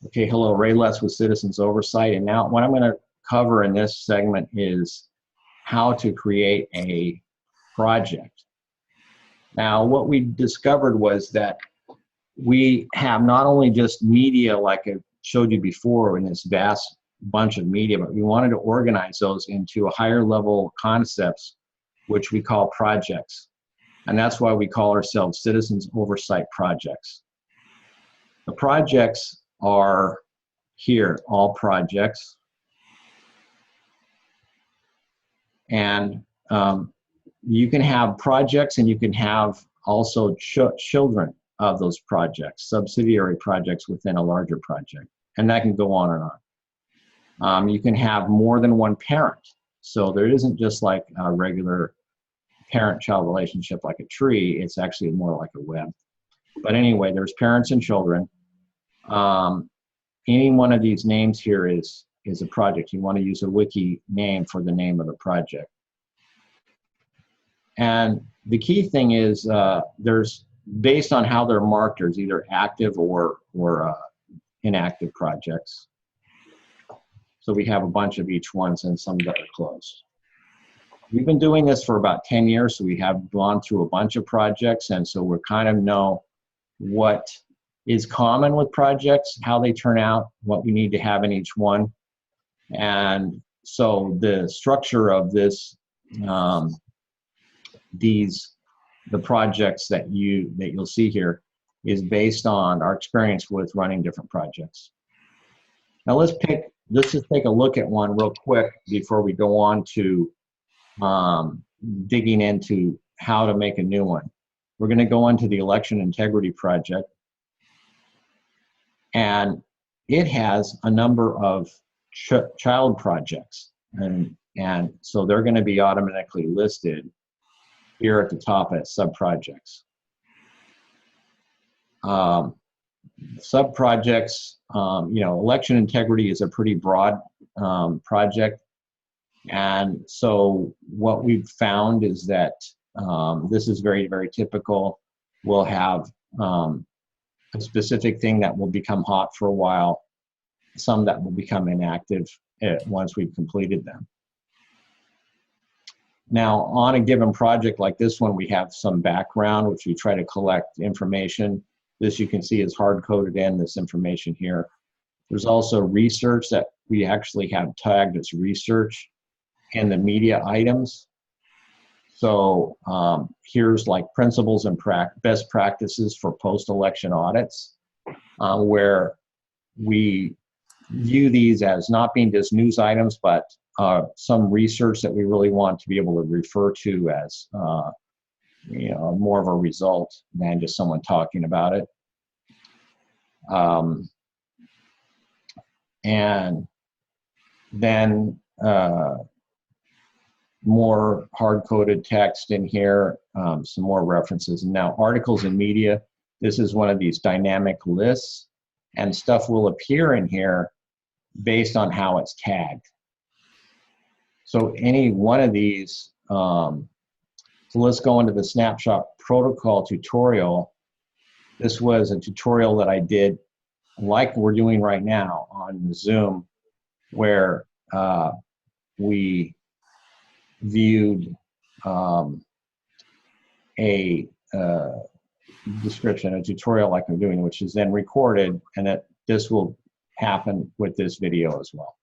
Okay, hello, Ray Lutz with Citizens Oversight. And now what I'm going to cover in this segment is how to create a project. Now, what we discovered was that we have not only just media like I showed you before in this vast bunch of media, but we wanted to organize those into a higher level concepts, which we call projects. And that's why we call ourselves Citizens Oversight Projects. The projects are here, all projects. And you can have projects and you can have also children of those projects, subsidiary projects within a larger project. And that can go on and on. You can have more than one parent. So there isn't just like a regular parent-child relationship like a tree. It's actually more like a web. But anyway, there's parents and children. Any one of these names here is a project. You want to use a wiki name for the name of the project. And the key thing is there's, based on how they're marked, there's either active or inactive projects. So we have a bunch of each ones and some that are closed. We've been doing this for about 10 years, so we have gone through a bunch of projects, and so we kind of know what is common with projects, how they turn out, what we need to have in each one. And so the structure of this, the projects that you'll see here is based on our experience with running different projects. Now let's just take a look at one real quick before we go on to digging into how to make a new one. We're going to go into the election integrity project. And it has a number of child projects. And so they're going to be automatically listed here at the top as sub-projects. Sub-projects, election integrity is a pretty broad project. And so what we've found is that this is very, very typical. We'll have a specific thing that will become hot for a while, some that will become inactive once we've completed them. Now, on a given project like this one, we have some background, which we try to collect information. This you can see is hard-coded in, this information here. There's also research that we actually have tagged as research in the media items. So here's like principles and best practices for post-election audits, where we view these as not being just news items, but some research that we really want to be able to refer to as more of a result than just someone talking about it. And then more hard-coded text in here, some more references. And now articles and media, this is one of these dynamic lists, and stuff will appear in here based on how it's tagged. So any one of these, so let's go into the snapshot protocol tutorial. This was a tutorial that I did like we're doing right now on Zoom, where we viewed a description, a tutorial like I'm doing, which is then recorded, and that this will happen with this video as well.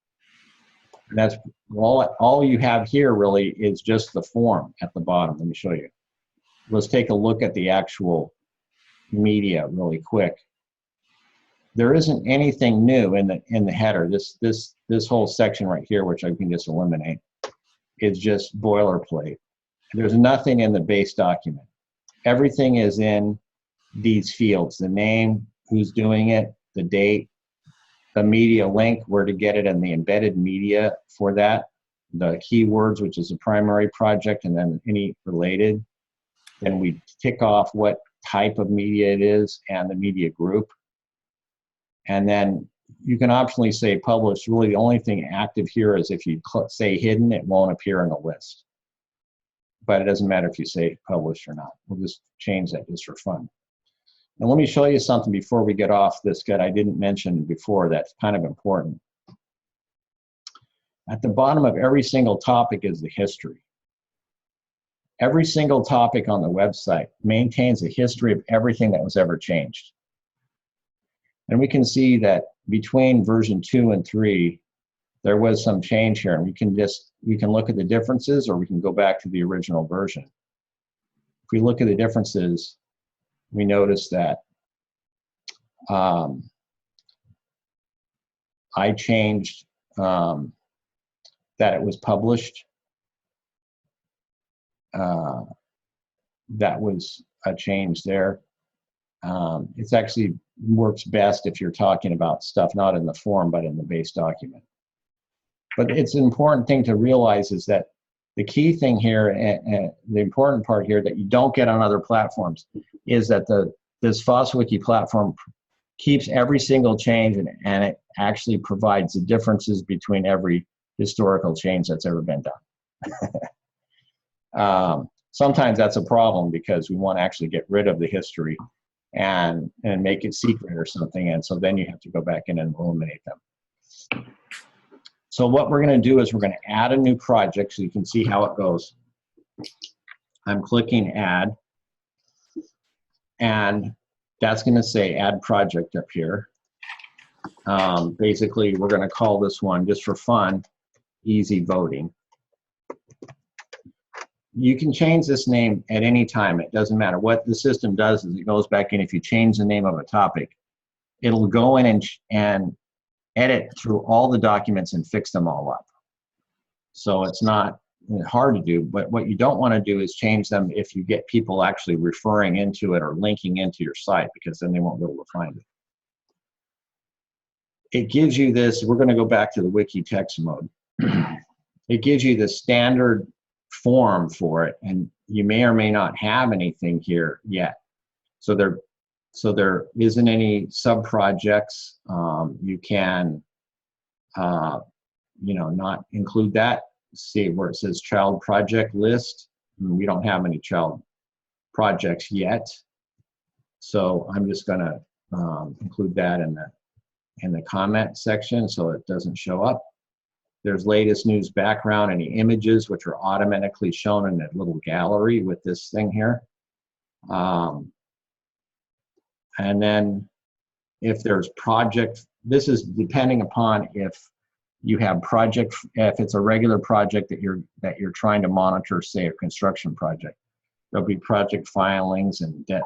And that's all you have here really is just the form at the bottom. Let me show you. Let's take a look at the actual media really quick. There isn't anything new in the header. This whole section right here, which I can just eliminate, is just boilerplate. There's nothing in the base document. Everything is in these fields: the name, who's doing it, the date, the media link, where to get it, and the embedded media for that, the keywords, which is the primary project, and then any related. Then we tick off what type of media it is and the media group. And then you can optionally say publish. Really, the only thing active here is if you say hidden, it won't appear in the list. But it doesn't matter if you say publish or not. We'll just change that just for fun. And let me show you something before we get off this that I didn't mention before that's kind of important. At the bottom of every single topic is the history. Every single topic on the website maintains a history of everything that was ever changed. And we can see that between version 2 and 3, there was some change here, and we can look at the differences, or we can go back to the original version. If we look at the differences, we notice that I changed that it was published. That was a change there. It's actually works best if you're talking about stuff not in the form but in the base document. But it's an important thing to realize is that the key thing here, and the important part here that you don't get on other platforms, is that this Copswiki platform keeps every single change, and it actually provides the differences between every historical change that's ever been done. Sometimes that's a problem because we want to actually get rid of the history and make it secret or something, and so then you have to go back in and eliminate them. So what we're going to do is we're going to add a new project so you can see how it goes. I'm clicking add, and that's going to say add project up here. Basically, we're going to call this one, just for fun, easy voting. You can change this name at any time. It doesn't matter. What the system does is it goes back in. If you change the name of a topic, it'll go in and edit through all the documents and fix them all up. So it's not hard to do, but what you don't want to do is change them if you get people actually referring into it or linking into your site, because then they won't be able to find it. It gives you this, we're going to go back to the wiki text mode. It gives you the standard form for it, and you may or may not have anything here yet. So there isn't any sub-projects. You can, not include that. See where it says child project list. We don't have any child projects yet. So I'm just gonna include that in the comment section so it doesn't show up. There's latest news background, any images which are automatically shown in that little gallery with this thing here. And then if there's project, this is depending upon if you have project, if it's a regular project that you're trying to monitor, say a construction project, there'll be project filings and debt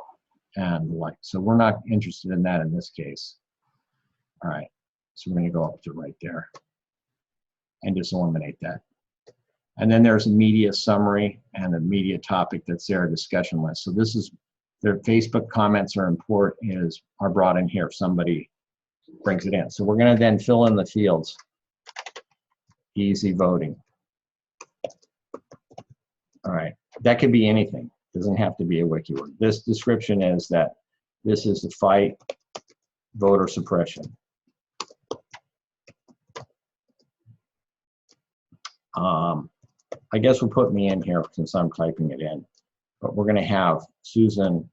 and the like. So we're not interested in that in this case. All right, so we're gonna go up to right there and just eliminate that. And then there's a media summary and a media topic that's there, a discussion list. So this is, their Facebook comments are brought in here if somebody brings it in. So we're gonna then fill in the fields. Easy voting. All right, that could be anything. Doesn't have to be a wiki word. This description is that this is to fight voter suppression. I guess we'll put me in here since I'm typing it in, but we're going to have Susan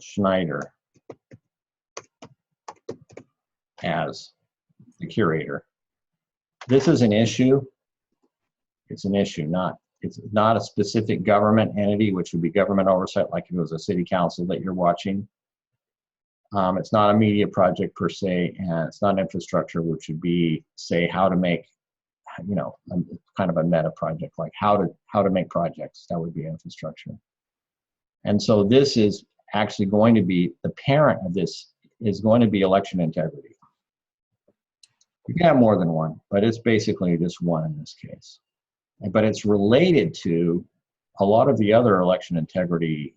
Schneider as the curator. This is an issue. It's an issue, it's not a specific government entity, which would be government oversight, like if it was a city council that you're watching. It's not a media project per se, and it's not infrastructure, which would be, say, how to make, kind of a meta project, like how to make projects. That would be infrastructure. And so this is actually going to be, the parent of this is going to be election integrity. You can have more than one, but it's basically just one in this case. But it's related to a lot of the other election integrity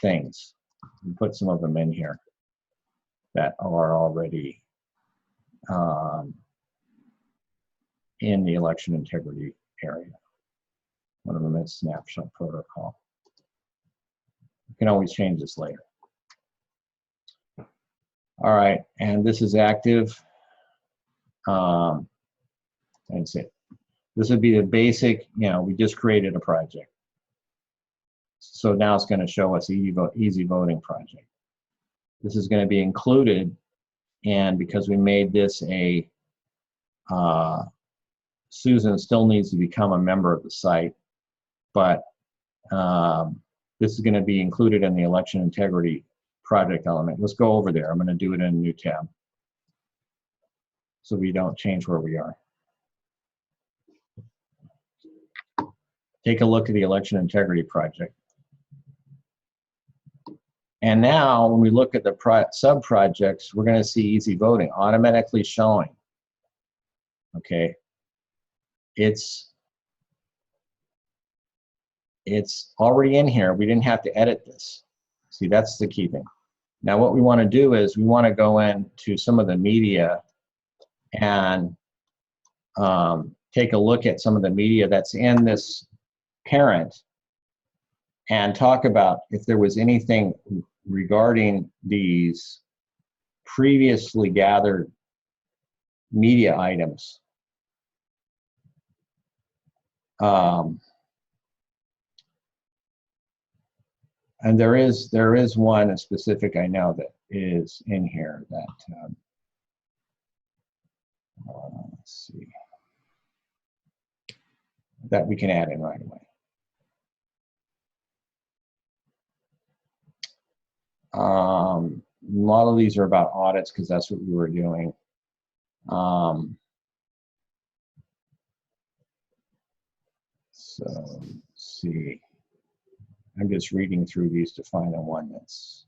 things. We put some of them in here that are already in the election integrity area. One of them is snapshot protocol. You can always change this later. All right, and this is active. That's it. This would be the basic, we just created a project. So now it's going to show us easy voting project. This is going to be included, and because we made this a, Susan still needs to become a member of the site, but this is going to be included in the election integrity project element. Let's go over there. I'm going to do it in a new tab so we don't change where we are. Take a look at the election integrity project. And now when we look at the sub-projects, we're going to see easy voting automatically showing. Okay. It's already in here. We didn't have to edit this. See, that's the key thing. Now what we want to do is we want to go into some of the media and take a look at some of the media that's in this parent and talk about if there was anything regarding these previously gathered media items. And there is one specific I know that is in here that let's see, that we can add in right away. A lot of these are about audits because that's what we were doing. So let's see. I'm just reading through these to find the one that's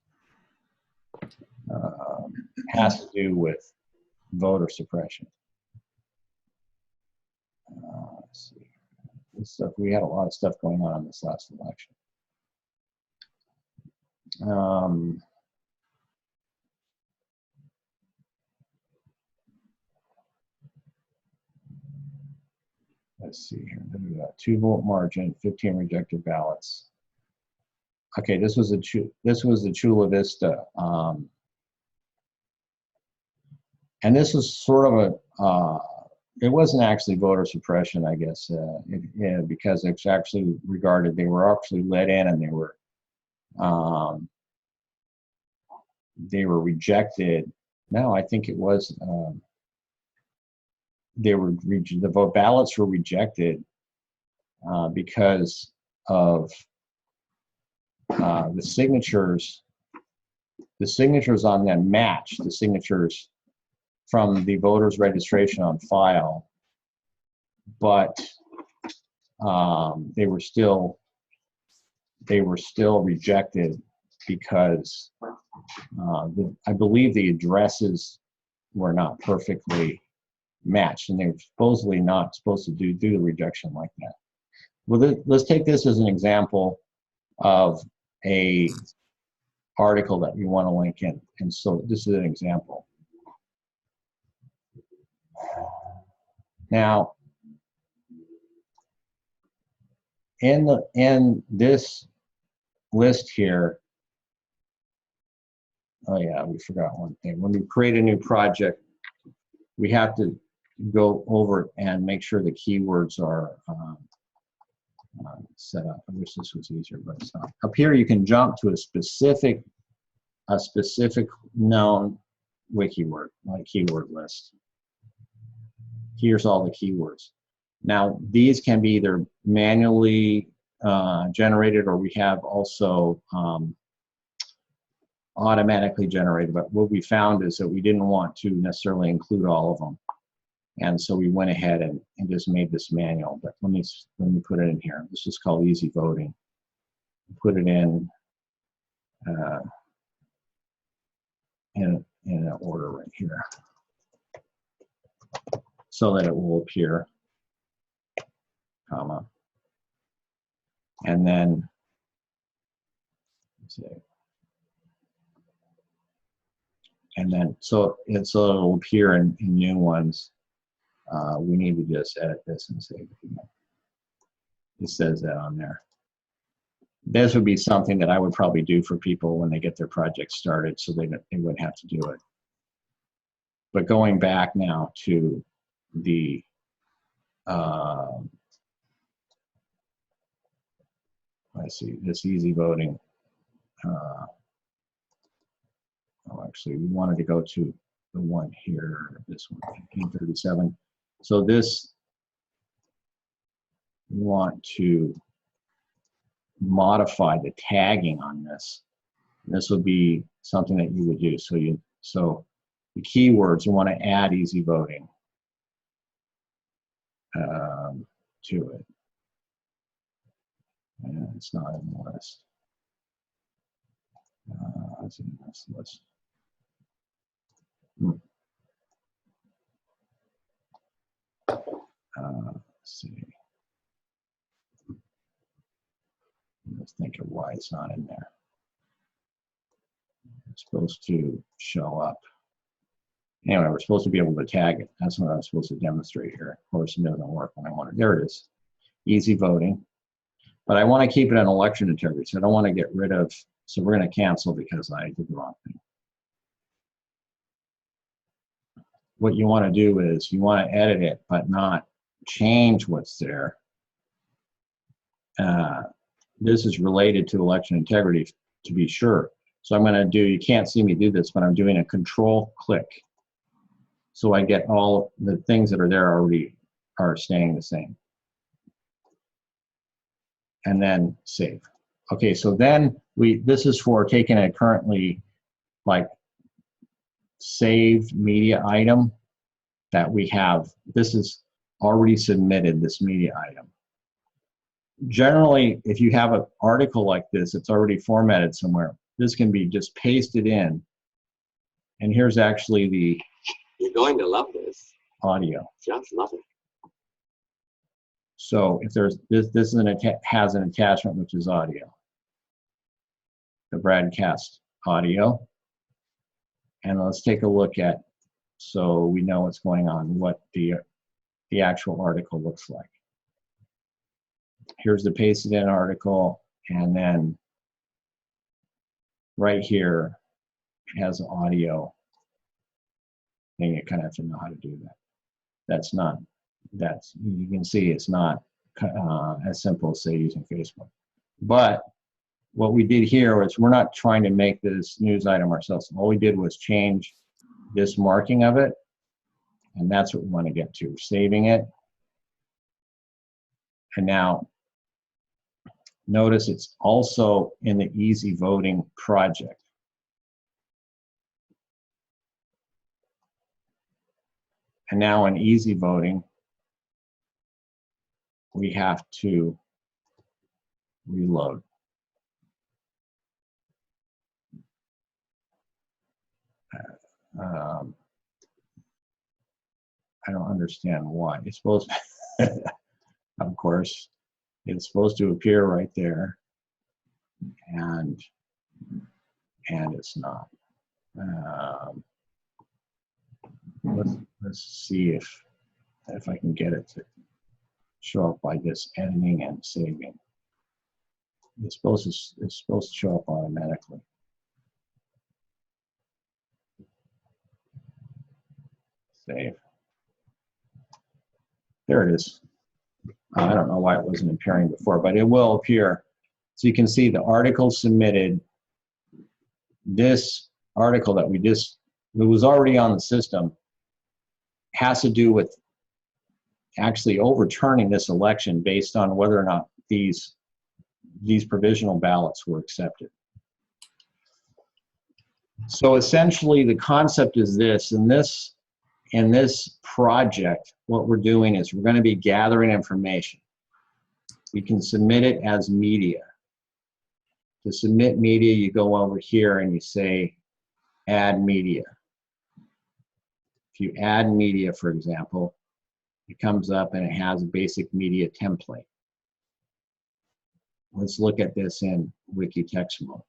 has to do with voter suppression. Let's see. This stuff, we had a lot of stuff going on in this last election. Let's see here. 2-vote margin, 15 rejected ballots. Okay, this was the Chula Vista, and this was sort of a. It wasn't actually voter suppression, I guess, because it's actually regarded. They were actually let in, and they were rejected. No, I think it was. The vote ballots were rejected because of the signatures. The signatures on them matched the signatures from the voters' registration on file, but they were still rejected because I believe the addresses were not perfectly matched, and they were supposedly not supposed to do the rejection like that. Well, let's take this as an example of a article that we want to link in, and so this is an example. Now, in this list here, oh yeah, we forgot one thing. When we create a new project, we have to go over and make sure the keywords are set up. I wish this was easier, but it's not. Up here, you can jump to a specific known wiki word, like keyword list. Here's all the keywords. Now, these can be either manually generated, or we have also automatically generated. But what we found is that we didn't want to necessarily include all of them. And so we went ahead and just made this manual. But let me put it in here. This is called easy voting. Put it in an order right here, so that it will appear, comma, and then let's see, and then so it'll appear in new ones. We need to just edit this and say it says that on there. This would be something that I would probably do for people when they get their project started, so they wouldn't have to do it. But going back now to the let's see, this easy voting. Oh, actually, we wanted to go to the one here, this one, 1537. So this, we want to modify the tagging on this. This would be something that you would do. So the keywords, you want to add easy voting to it. And it's not in the list. It's in this list. Let's see. Let's think of why it's not in there. It's supposed to show up. Anyway, we're supposed to be able to tag it. That's what I'm supposed to demonstrate here. Of course, it doesn't work when I want it. There it is. Easy voting. But I want to keep it an election integrity, so I don't want to get rid of, so we're going to cancel because I did the wrong thing. What you want to do is you want to edit it, but not change what's there. This is related to election integrity, to be sure. So I'm going to do, you can't see me do this, but I'm doing a control click. So I get all the things that are there already are staying the same. And then save. Okay, so then this is for taking a currently like saved media item that we have. This is already submitted, this media item. Generally, if you have an article like this, it's already formatted somewhere. This can be just pasted in. And here's actually the You're going to love this. Audio. Just love it. So if there's this is has an attachment which is audio. The broadcast audio. And let's take a look at, so we know what's going on, what the actual article looks like. Here's the pasted in article, and then right here it has audio. And you kind of have to know how to do that. You can see it's not as simple as, say, using Facebook. But what we did here was we're not trying to make this news item ourselves. All we did was change this marking of it, and that's what we want to get to. We're saving it. And now, notice it's also in the Easy Voting project. And now in Easy Voting, we have to reload. I don't understand why. It's supposed to, of course, it's supposed to appear right there, and it's not. Let's see if I can get it to show up by just editing and saving. It's supposed to show up automatically. Save. There it is. I don't know why it wasn't appearing before, but it will appear. So you can see the article submitted. This article that it was already on the system, has to do with actually overturning this election based on whether or not these provisional ballots were accepted. So essentially the concept is this: in this project, what we're doing is we're going to be gathering information. We can submit it as media. To submit media, you go over here and you say add media. If you add media, for example, it comes up and it has a basic media template. Let's look at this in wiki text mode.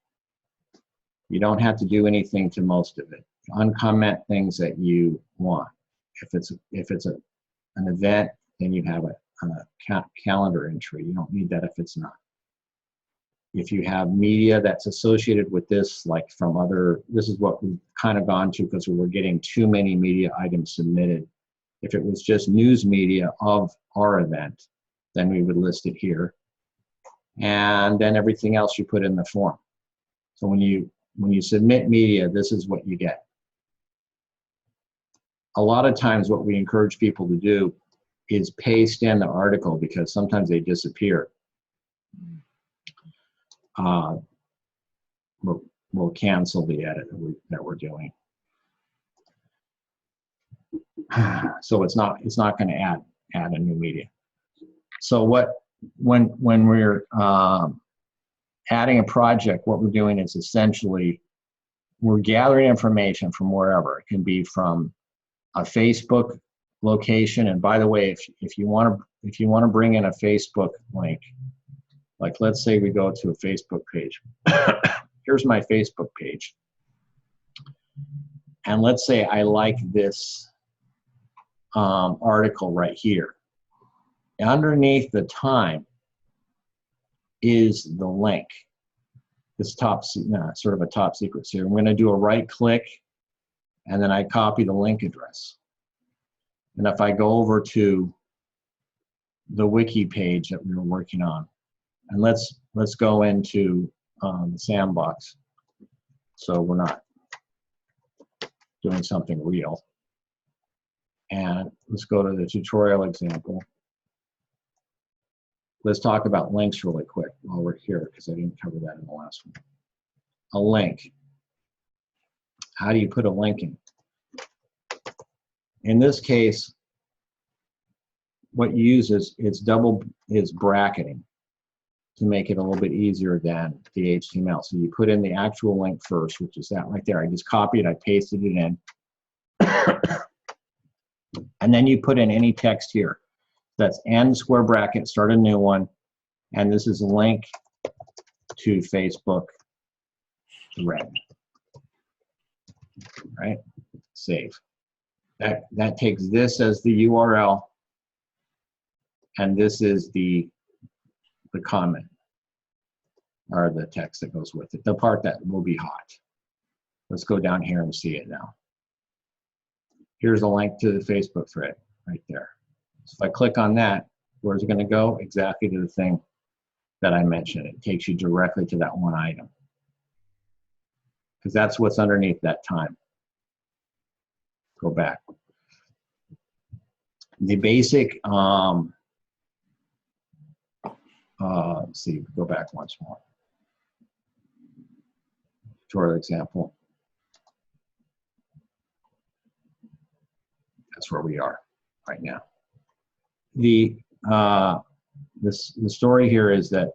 You don't have to do anything to most of it. Uncomment things that you want. If it's an event, then you have a calendar entry. You don't need that if it's not. If you have media that's associated with this, like from other, this is what we've kind of gone to because we were getting too many media items submitted. If it was just news media of our event, then we would list it here. and then everything else you put in the form. So when you submit media, this is what you get. A lot of times what we encourage people to do is paste in the article because sometimes they disappear. We'll cancel the edit that we're doing. So it's not going to add a new media. So when we're adding a project, what we're doing is essentially we're gathering information from wherever. It can be from a Facebook location, and by the way, if you want to bring in a Facebook link, like let's say we go to a Facebook page. Here's my Facebook page, and let's say I like this article right here. Underneath the time is the link. This sort of a top secret. So I'm going to do a right click, and then I copy the link address. And if I go over to the wiki page that we were working on, and let's go into the sandbox, so we're not doing something real. And let's go to the tutorial example. Let's talk about links really quick while we're here, because I didn't cover that in the last one. A link. How do you put a link in? In this case, what you use is bracketing to make it a little bit easier than the HTML. So you put in the actual link first, which is that right there. I just copied, I pasted it in. And then you put in any text here. That's end square bracket, start a new one, and this is a link to Facebook thread. Right? Save. That takes this as the URL, and this is the comment or the text that goes with it, the part that will be hot. Let's go down here and see it now. Here's a link to the Facebook thread right there. So if I click on that, where's it going to go? Exactly to the thing that I mentioned. It takes you directly to that one item, because that's what's underneath that time. Go back. The basic, let's see, go back once more. Tutorial example. That's where we are right now. The story here is that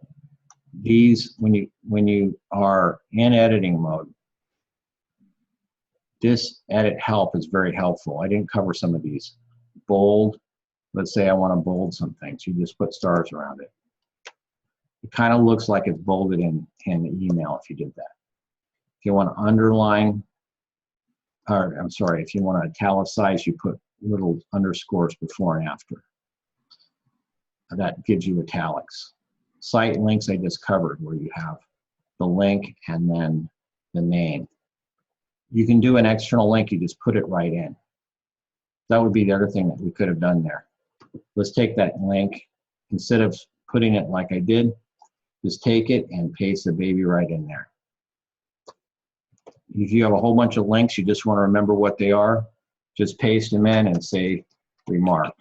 these, when you are in editing mode, this edit help is very helpful. I didn't cover some of these. Bold. Let's say I want to bold some things. You just put stars around it. It kind of looks like it's bolded in the email if you did that. If you want to underline, or I'm sorry, if you want to italicize, you put little underscores before and after. That gives you italics. Site links I just covered, where you have the link and then the name. You can do an external link, you just put it right in. That would be the other thing that we could have done there. Let's take that link, instead of putting it like I did, just take it and paste the baby right in there. If you have a whole bunch of links, you just want to remember what they are, just paste them in and say remark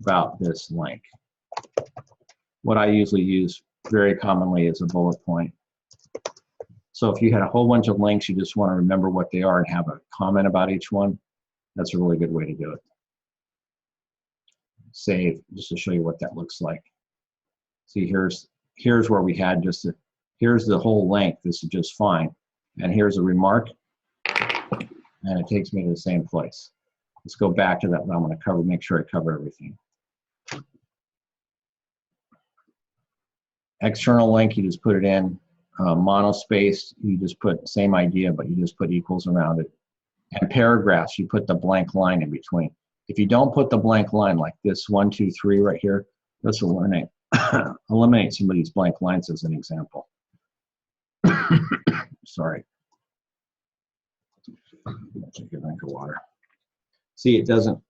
about this link. What I usually use very commonly is a bullet point. So if you had a whole bunch of links, you just want to remember what they are and have a comment about each one, that's a really good way to do it. Save, just to show you what that looks like. See, here's where we had here's the whole length, this is just fine. And here's a remark, and it takes me to the same place. Let's go back to that. I'm going to cover, make sure I cover everything. External link, you just put it in. Monospace, you just put same idea, but you just put equals around it. And paragraphs, you put the blank line in between. If you don't put the blank line like this 1, 2, 3 right here, let's eliminate some of these blank lines as an example. Sorry. Take a drink of water. See, it doesn't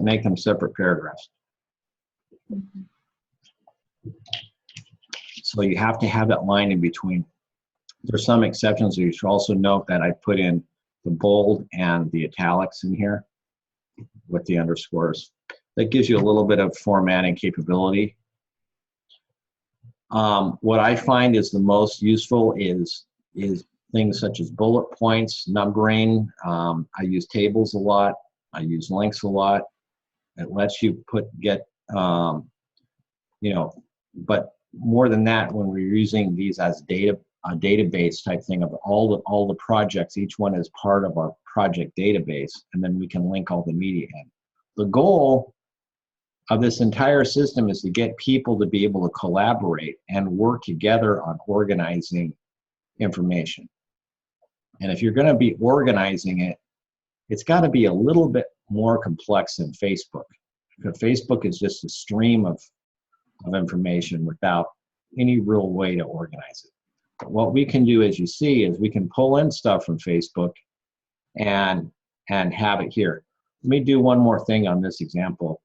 make them separate paragraphs. So you have to have that line in between. There's some exceptions. You should also note that I put in the bold and the italics in here with the underscores. That gives you a little bit of formatting capability. What I find is the most useful is things such as bullet points, numbering. I use tables a lot. I use links a lot. It lets you but more than that, when we're using these as a database type thing of all the projects, each one is part of our project database, and then we can link all the media in. The goal of this entire system is to get people to be able to collaborate and work together on organizing information. And if you're going to be organizing it, it's got to be a little bit more complex than Facebook. Because Facebook is just a stream of information without any real way to organize it. But what we can do, as you see, is we can pull in stuff from Facebook and have it here. Let me do one more thing on this example.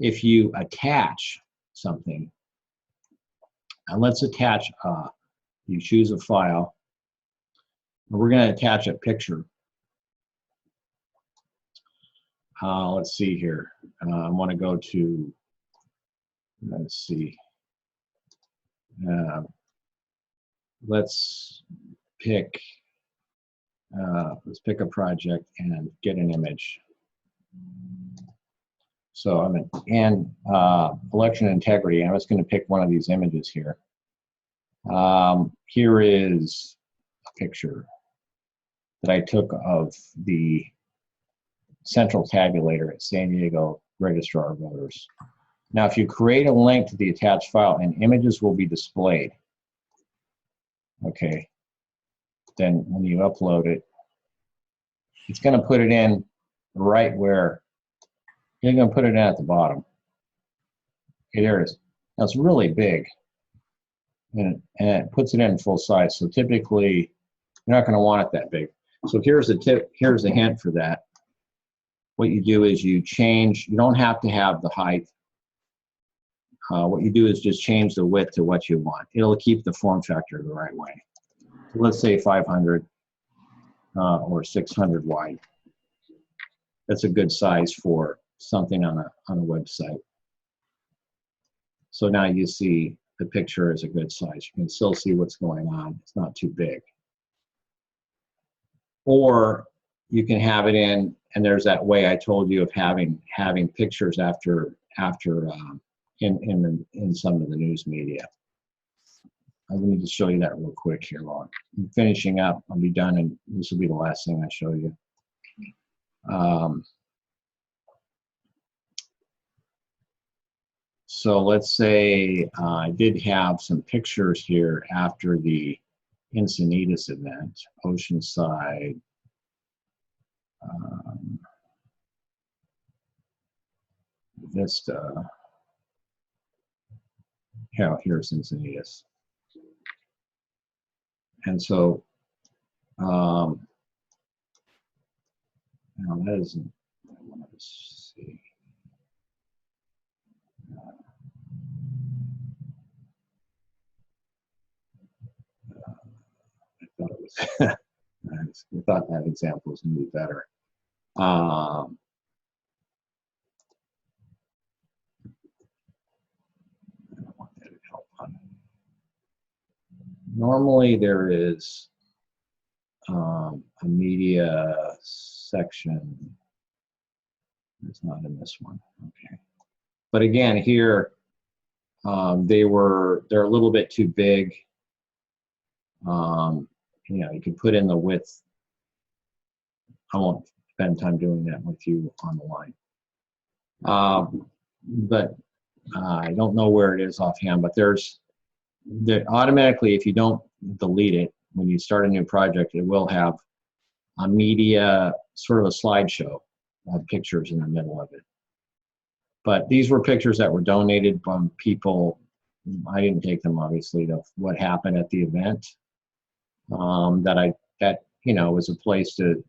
If you attach something, and let's attach, you choose a file, and we're going to attach a picture. Let's see here. I want to go to, let's see. Let's pick a project and get an image. So I'm in election integrity. I'm just going to pick one of these images here. Here is a picture that I took of the central tabulator at San Diego Registrar of Voters. Now, if you create a link to the attached file and images will be displayed, okay, then when you upload it, it's going to put it in right where you're going to put it in at the bottom. Okay, there it is. Now it's really big, and it puts it in full size. So typically, you're not going to want it that big. So here's a tip. Here's a hint for that. What you do is you change. You don't have to have the height. What you do is just change the width to what you want. It'll keep the form factor the right way. So let's say 500 or 600 wide. That's a good size for something on a website. So now you see the picture is a good size. You can still see what's going on. It's not too big. Or you can have it in, and there's that way I told you of having pictures after in some of the news media. Let me just show you that real quick here while I'm finishing up. I'll be done, and this will be the last thing I show you. So let's say I did have some pictures here after the Encinitas event, Oceanside. Vista. Yeah, here's Encinitas. And so, now that isn't, I want to see. I thought it was, I thought that example was going to be better. I don't want that to help on. Normally there is a media section. It's not in this one. Okay. But again, here they're a little bit too big. You know, you can put in the width. I won't spend time doing that with you on the line. But I don't know where it is offhand, but there's automatically, if you don't delete it, when you start a new project, it will have a media, sort of a slideshow of pictures in the middle of it. But these were pictures that were donated from people. I didn't take them, obviously, of what happened at the event. That you know, was a place to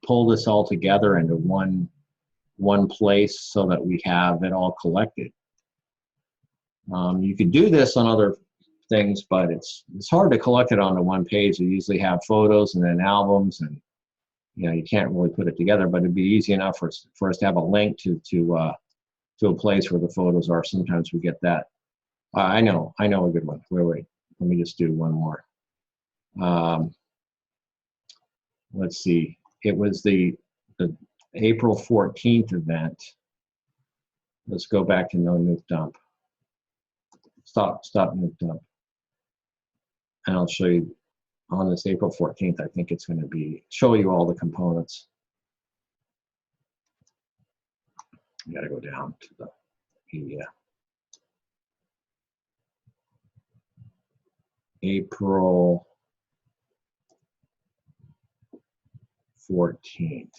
pull this all together into one place so that we have it all collected. You could do this on other things, but it's hard to collect it onto one page. You usually have photos and then albums, and you can't really put it together. But it'd be easy enough for us to have a link to a place where the photos are. Sometimes we get that. I know a good one. Wait. Let me just do one more. Let's see. It was the April 14th event. Let's go back to no nuke dump. Stop nuke dump. And I'll show you on this April 14th. I think it's going to show you all the components. You got to go down to the media. April 14th.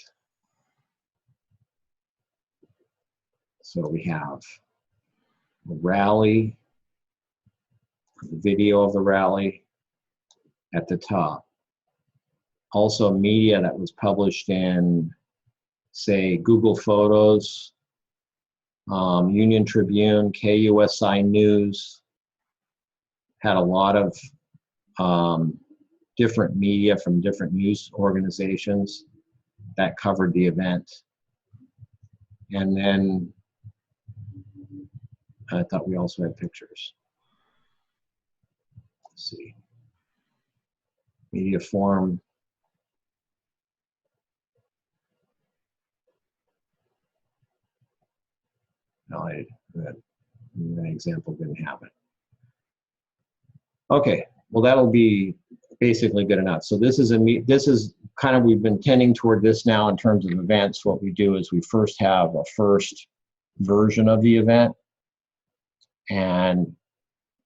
So we have the rally, the video of the rally at the top. Also media that was published in, say, Google Photos, Union Tribune, KUSI News, had a lot of different media from different news organizations that covered the event. And then I thought we also had pictures. Let's see. Media forum. No, that example didn't have it. Okay, well that'll be basically good enough. So this is kind of, we've been tending toward this now in terms of events. What we do is we first have a first version of the event, and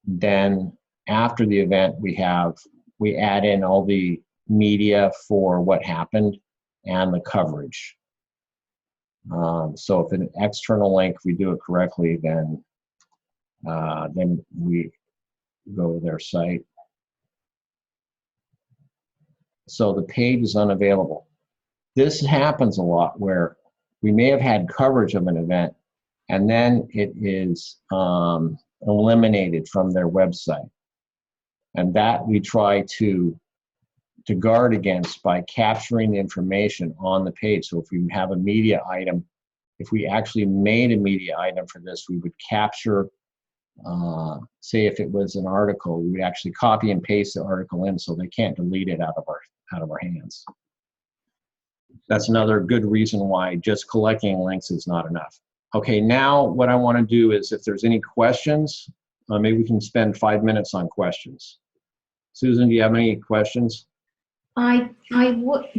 then after the event we add in all the media for what happened and the coverage. So if an external link, we do it correctly, then we go to their site. So the page is unavailable. This happens a lot where we may have had coverage of an event and then it is eliminated from their website. And that we try to guard against by capturing the information on the page. So if we have a media item, if we actually made a media item for this, we would capture, say if it was an article, we would actually copy and paste the article in so they can't delete it out of our hands. That's another good reason why just collecting links is not enough. Okay, now what I want to do is if there's any questions, maybe we can spend 5 minutes on questions. Susan, do you have any questions? I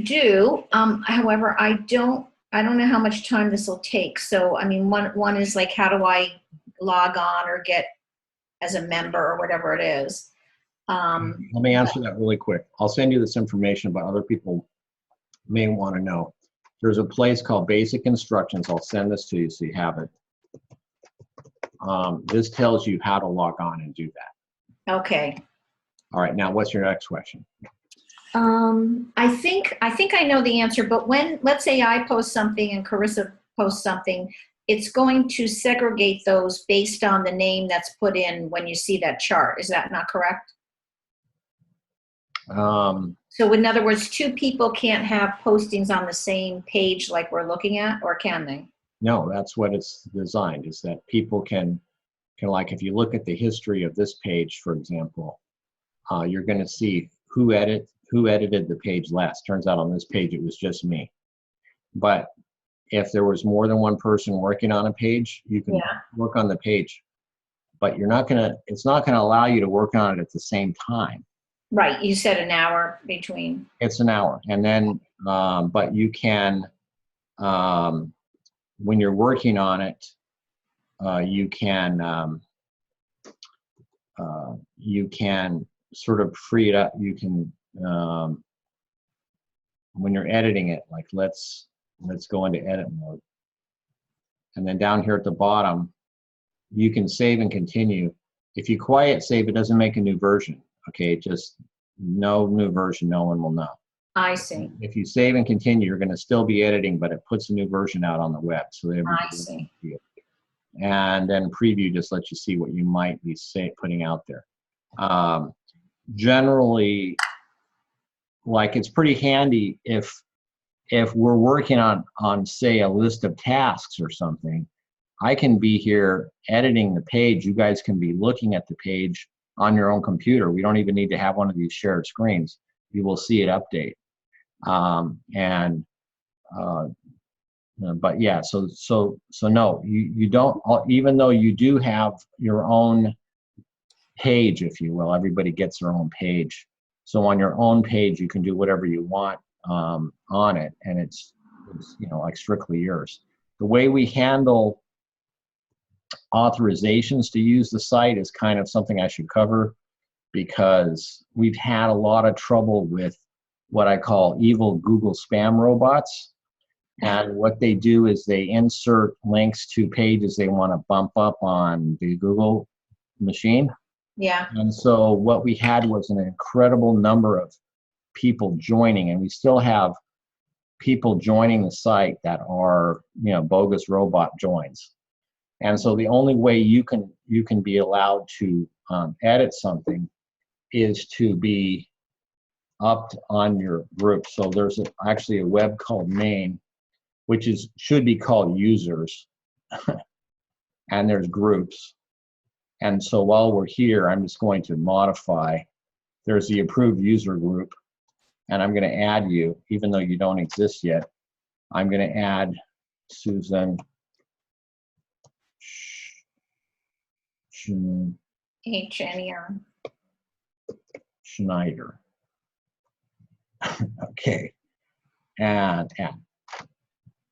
do. However, I don't know how much time this will take. So, I mean, one is like, how do I log on or get as a member or whatever it is? Let me answer that really quick. I'll send you this information, but other people may want to know. There's a place called Basic Instructions. I'll send this to you so you have it. This tells you how to log on and do that. Okay. All right, now what's your next question? I think I know the answer, but when, let's say I post something and Carissa posts something, it's going to segregate those based on the name that's put in when you see that chart. Is that not correct? So in other words, two people can't have postings on the same page like we're looking at, or can they? No, that's what it's designed, is that people can like, if you look at the history of this page, for example, you're going to see who edited the page last. Turns out on this page it was just me. But if there was more than one person working on a page, you can work on the page, but it's not gonna allow you to work on it at the same time. Right, you said an hour between. It's an hour, and then but you can, when you're working on it, you can sort of free it up. You can, when you're editing it, like let's go into edit mode. And then down here at the bottom, you can save and continue. If you quiet save, it doesn't make a new version. Okay, just no new version, no one will know. I see. If you save and continue, you're gonna still be editing, but it puts a new version out on the web. So I see. And then preview just lets you see what you might be putting out there. Generally, like, it's pretty handy if we're working on say a list of tasks or something. I can be here editing the page. You guys can be looking at the page on your own computer. We don't even need to have one of these shared screens. You will see it update. But yeah, so no, you don't, even though you do have your own page, if you will, everybody gets their own page. So on your own page, you can do whatever you want on it, and it's like strictly yours. The way we handle authorizations to use the site is kind of something I should cover, because we've had a lot of trouble with what I call evil Google spam robots. And what they do is they insert links to pages they want to bump up on the Google machine. Yeah. And so what we had was an incredible number of people joining, and we still have people joining the site that are, bogus robot joins. And so the only way you can be allowed to edit something is to be up on your group. So there's actually a web called main, which should be called users, and there's groups. And so while we're here, I'm just going to modify. There's the approved user group, and I'm going to add you, even though you don't exist yet. I'm going to add Susan HNER. Schneider. Okay, and add.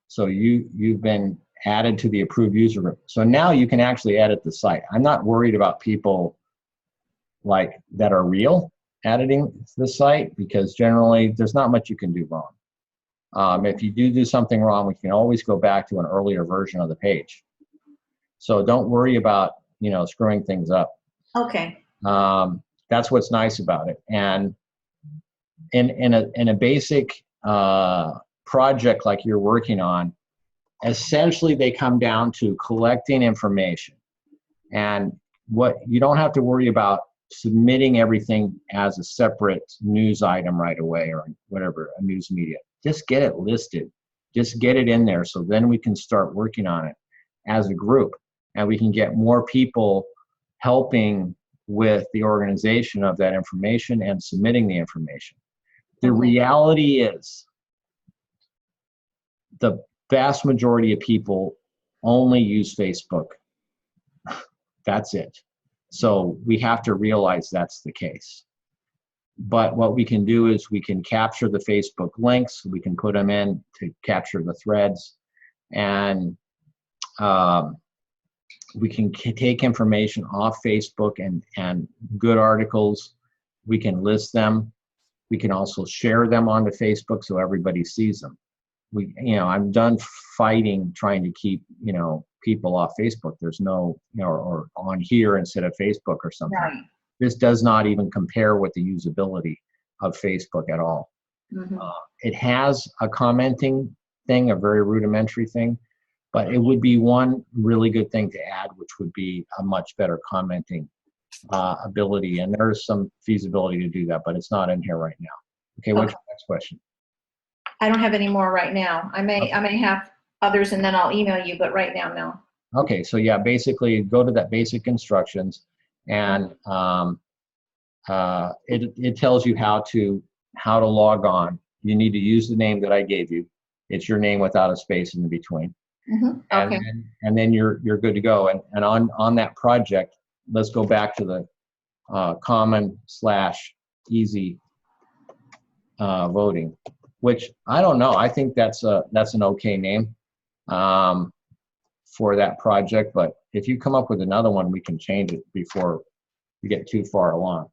So you've been added to the approved user group. So now you can actually edit the site. I'm not worried about people like that are real editing the site, because generally there's not much you can do wrong. If you do something wrong, we can always go back to an earlier version of the page. So don't worry about screwing things up. Okay. That's what's nice about it. And in a basic project like you're working on, essentially they come down to collecting information. And what you don't have to worry about submitting everything as a separate news item right away, or whatever, a news media. Just get it listed. Just get it in there, so then we can start working on it as a group, and we can get more people helping with the organization of that information and submitting the information. The reality is, the vast majority of people only use Facebook. That's it. So we have to realize that's the case. But what we can do is we can capture the Facebook links, we can put them in to capture the threads, and we can take information off Facebook and good articles, we can list them. We can also share them onto Facebook so everybody sees them. I'm done fighting trying to keep, people off Facebook. There's no, or on here instead of Facebook or something. Right. This does not even compare with the usability of Facebook at all. Mm-hmm. It has a commenting thing, a very rudimentary thing, but it would be one really good thing to add, which would be a much better commenting ability. And there's some feasibility to do that, but it's not in here right now. Okay, what's your next question? I don't have any more right now. I may have others, and then I'll email you, but right now, no. Okay, so yeah, basically go to that basic instructions, and it tells you how to log on. You need to use the name that I gave you. It's your name without a space in between. Mm-hmm. Okay. And then you're good to go. And on that project, let's go back to the common/easy voting, which I don't know. I think that's an okay name for that project. But if you come up with another one, we can change it before we get too far along.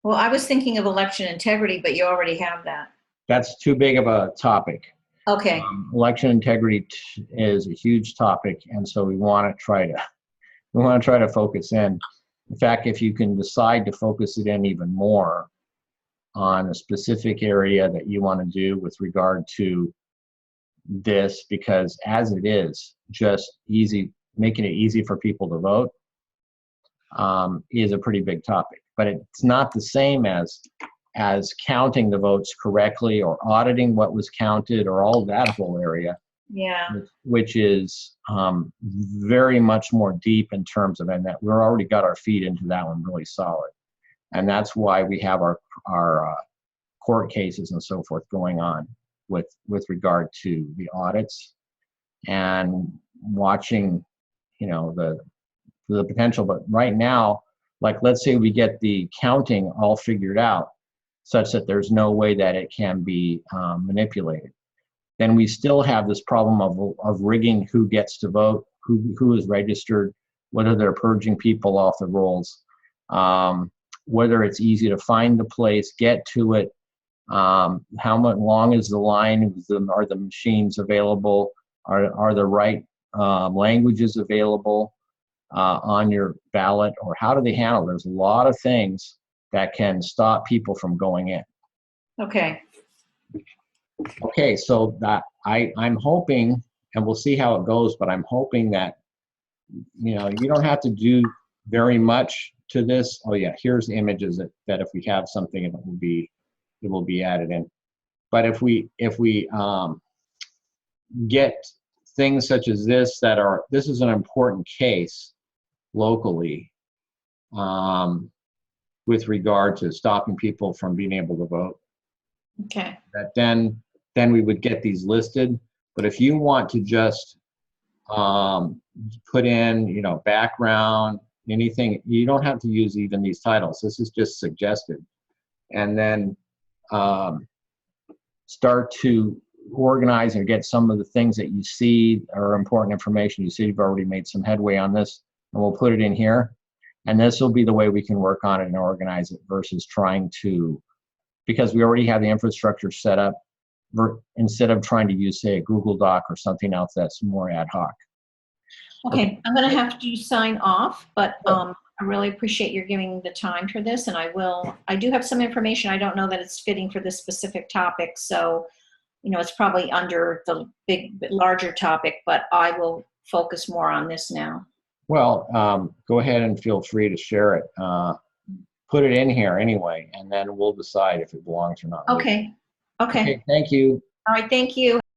Well, I was thinking of election integrity, but you already have that. That's too big of a topic. Okay. Election integrity is a huge topic, and so we want to try to focus in. In fact, if you can decide to focus it in even more on a specific area that you want to do with regard to this, because as it is, just making it easy for people to vote, is a pretty big topic. But it's not the same as counting the votes correctly or auditing what was counted or all that whole area, Yeah. which is very much more deep in terms of, and that we're already got our feet into that one really solid. And that's why we have our court cases and so forth going on with regard to the audits and watching, you know, the potential. But right now, like, let's say we get the counting all figured out such that there's no way that it can be manipulated. Then we still have this problem of rigging who gets to vote, who is registered, whether they're purging people off the rolls, whether it's easy to find the place, get to it, how much long is the line, are the machines available, are the right languages available on your ballot, or how do they handle it? There's a lot of things that can stop people from going in. Okay. Okay, so that I'm hoping, and we'll see how it goes, but I'm hoping that, you know, you don't have to do very much to this. Oh yeah, here's images that if we have something, it will be added in. But if we get things such as this this is an important case locally with regard to stopping people from being able to vote. Okay. That then we would get these listed. But if you want to just put in, you know, background, anything, you don't have to use even these titles. This is just suggested. And then start to organize and get some of the things that you see are important information. You see you've already made some headway on this, and we'll put it in here. And this will be the way we can work on it and organize it versus trying to, because we already have the infrastructure set up, instead of trying to use, say, a Google Doc or something else that's more ad hoc. Okay, I'm going to have to sign off, but I really appreciate your giving the time for this, and I do have some information. I don't know that it's fitting for this specific topic, so, you know, it's probably under the larger topic, but I will focus more on this now. Well, go ahead and feel free to share it. Put it in here anyway, and then we'll decide if it belongs or not. Okay. Okay. Thank you. All right, thank you.